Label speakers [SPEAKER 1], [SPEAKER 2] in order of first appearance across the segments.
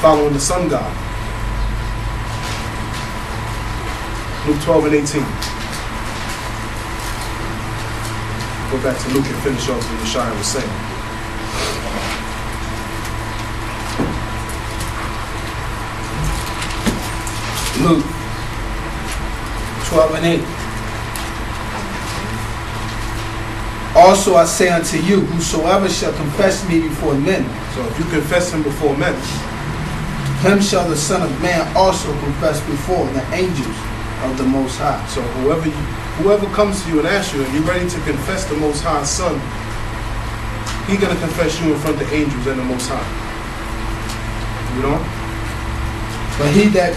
[SPEAKER 1] following the sun god. Luke 12 and 18. Go back to Luke and finish off what Yeshaya was saying.
[SPEAKER 2] Luke 12 and 8. Also I say unto you, whosoever shall confess me before men,
[SPEAKER 1] So if you confess him before men,
[SPEAKER 2] him shall the Son of Man also confess before the angels of the Most High.
[SPEAKER 1] so whoever comes to you and asks you, and you're ready to confess the Most High's Son, he's going to confess you in front of the angels and the Most High. You know?
[SPEAKER 2] But he that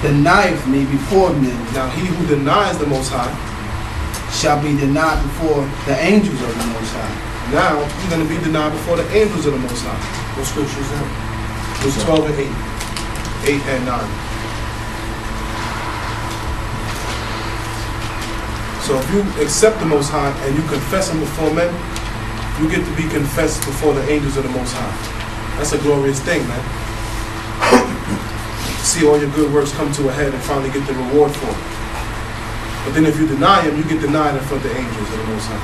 [SPEAKER 2] denieth me before men
[SPEAKER 1] Now he who denies the Most High,
[SPEAKER 2] shall be denied before the angels of the Most High.
[SPEAKER 1] now he's going to be denied before the angels of the Most High.
[SPEAKER 2] What scripture is that?
[SPEAKER 1] Luke 12 and 8. 8 and 9. So if you accept the Most High and you confess him before men, you get to be confessed before the angels of the Most High. That's a glorious thing, man. See all your good works come to a head and finally get the reward for it. But then if you deny him, you get denied in front of the angels of the Most High.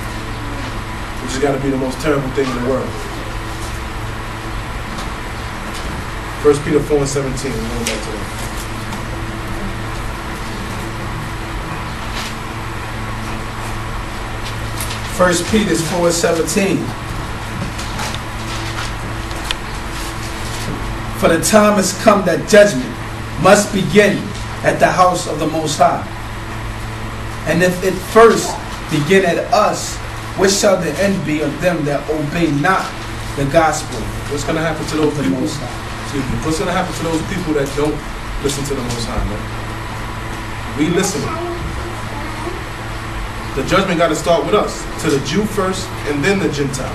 [SPEAKER 1] Which has got to be the most terrible thing in the world. 1 Peter 4 and 17. We're going back to that.
[SPEAKER 2] First Peter 4:17. For the time has come that judgment must begin at the house of the Most High. And if it first begin at us, what shall the end be of them that obey not the gospel?
[SPEAKER 1] What's going to happen to those
[SPEAKER 2] the
[SPEAKER 1] people?
[SPEAKER 2] Most High?
[SPEAKER 1] Excuse me. What's going to happen to those people that don't listen to the Most High, man? We listen. The judgment got to start with us. To the Jew first, and then the Gentile.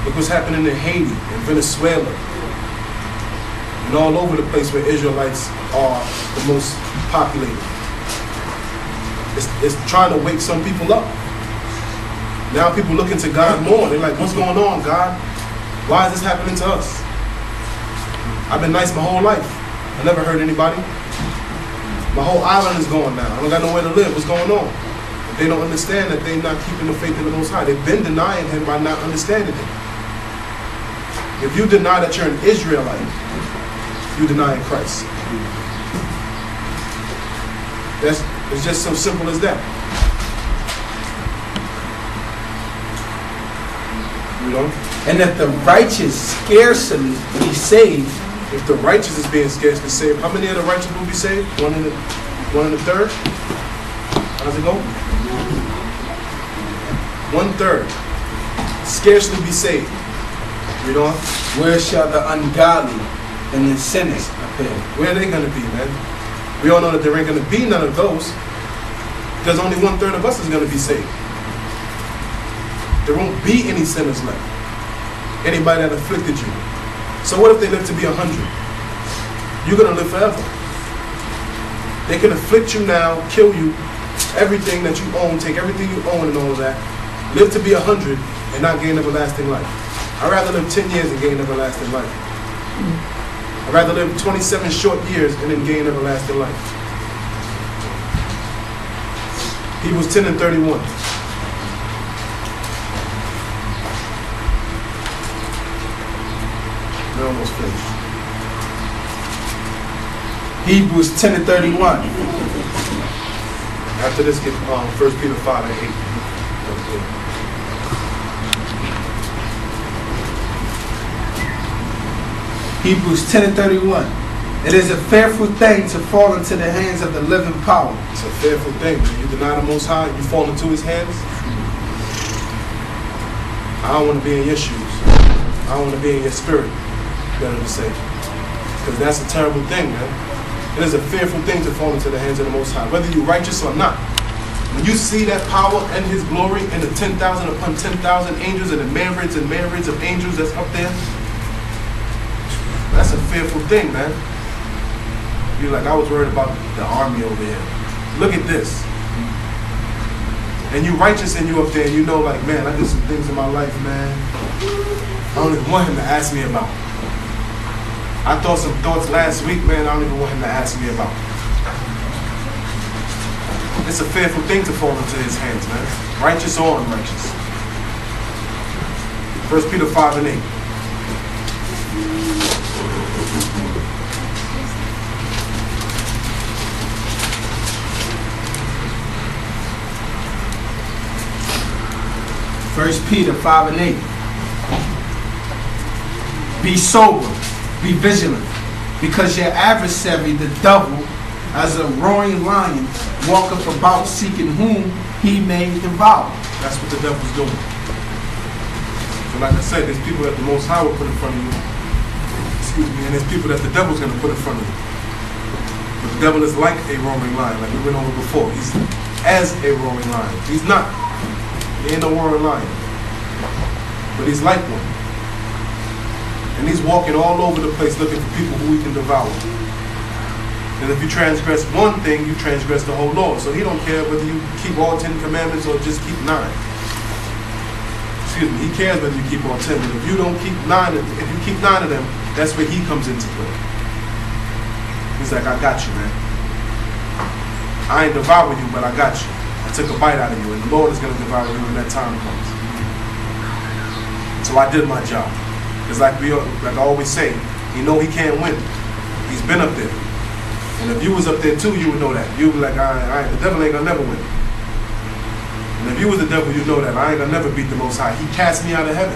[SPEAKER 1] Look what's happening in Haiti, in Venezuela, and all over the place where Israelites are the most populated. It's trying to wake some people up. Now people looking to God more. They're like, what's going on, God? Why is this happening to us? I've been nice my whole life. I never hurt anybody. My whole island is gone now. I don't got nowhere to live. What's going on? They don't understand that they're not keeping the faith in the Most High. They've been denying him by not understanding him. If you deny that you're an Israelite, you deny Christ. It's just so simple as that. You know?
[SPEAKER 2] And if the righteous scarcely be saved,
[SPEAKER 1] if the righteous is being scarcely saved, how many of the righteous will be saved? One in the third? How's it go? 1/3. Scarcely be saved. You know?
[SPEAKER 2] where shall the ungodly and the sinners appear?
[SPEAKER 1] Where are they going to be, man? We all know that there ain't going to be none of those, because only 1/3 of us is going to be saved. There won't be any sinners left. Anybody that afflicted you. So what if they live to be 100? You're going to live forever. They can afflict you now, kill you, everything that you own, take everything you own and all of that. Live to be 100 and not gain everlasting life. I'd rather live 10 years and gain everlasting life. I'd rather live 27 short years and then gain everlasting life. Hebrews 10 and 31. We're almost finished.
[SPEAKER 2] Hebrews 10 and 31.
[SPEAKER 1] After this, get 1 Peter 5 and 8.
[SPEAKER 2] Hebrews 10 and 31. It is a fearful thing to fall into the hands of the living power.
[SPEAKER 1] It's a fearful thing. When you deny the Most High, you fall into His hands. I don't want to be in your shoes. I don't want to be in your spirit, better to say. Because that's a terrible thing, man. It is a fearful thing to fall into the hands of the Most High, whether you're righteous or not. When you see that power and His glory and the 10,000 upon 10,000 angels and the myriads and myriads of angels that's up there, that's a fearful thing, man. You're like, I was worried about the army over here. Look at this. And you righteous and you up there and you know, like, man, I did some things in my life, man, I don't even want Him to ask me about. I thought some thoughts last week, man, I don't even want him to ask me about. It's a fearful thing to fall into his hands, man. Righteous or unrighteous. 1 Peter 5 and 8.
[SPEAKER 2] First Peter 5 and 8. Be sober, be vigilant, because your adversary, the devil, as a roaring lion, walketh about seeking whom he may devour.
[SPEAKER 1] That's what the devil's doing. So like I said, there's people that the Most High will put in front of you. Excuse me, and there's people that the devil's going to put in front of you. But the devil is like a roaring lion, like we went over before. He's as a roaring lion. He's not. He ain't no roaring lion. But he's like one. And he's walking all over the place looking for people who he can devour. And if you transgress one thing, you transgress the whole law. So he don't care whether you keep all 10 commandments or just keep 9. Excuse me, he cares whether you keep all 10. But if you don't keep 9, if you keep 9 of them, that's where he comes into play. He's like, I got you, man. I ain't devour you, but I got you. I took a bite out of you, and the Lord is going to devour you when that time comes. So I did my job. It's like I always say, he know he can't win. He's been up there. And if you was up there too, you would know that. You'd be like, the devil ain't gonna never win. And if you was the devil, you know that. I ain't gonna never beat the Most High. He cast me out of heaven.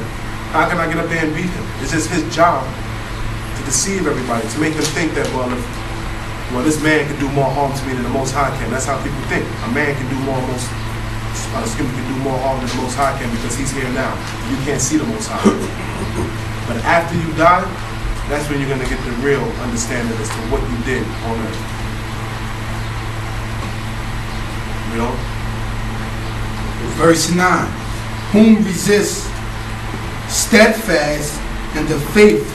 [SPEAKER 1] How can I get up there and beat him? It's just his job to deceive everybody, to make them think that, well, this man can do more harm to me than the Most High can. That's how people think. A man can do more harm than the Most High can because he's here now. You can't see the Most High. But after you die, that's when you're going to get the real understanding as to what you did on earth. You know?
[SPEAKER 2] Verse 9. Whom resist steadfast in the faith,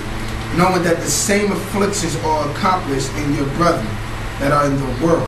[SPEAKER 2] knowing that the same afflictions are accomplished in your brethren that are in the world.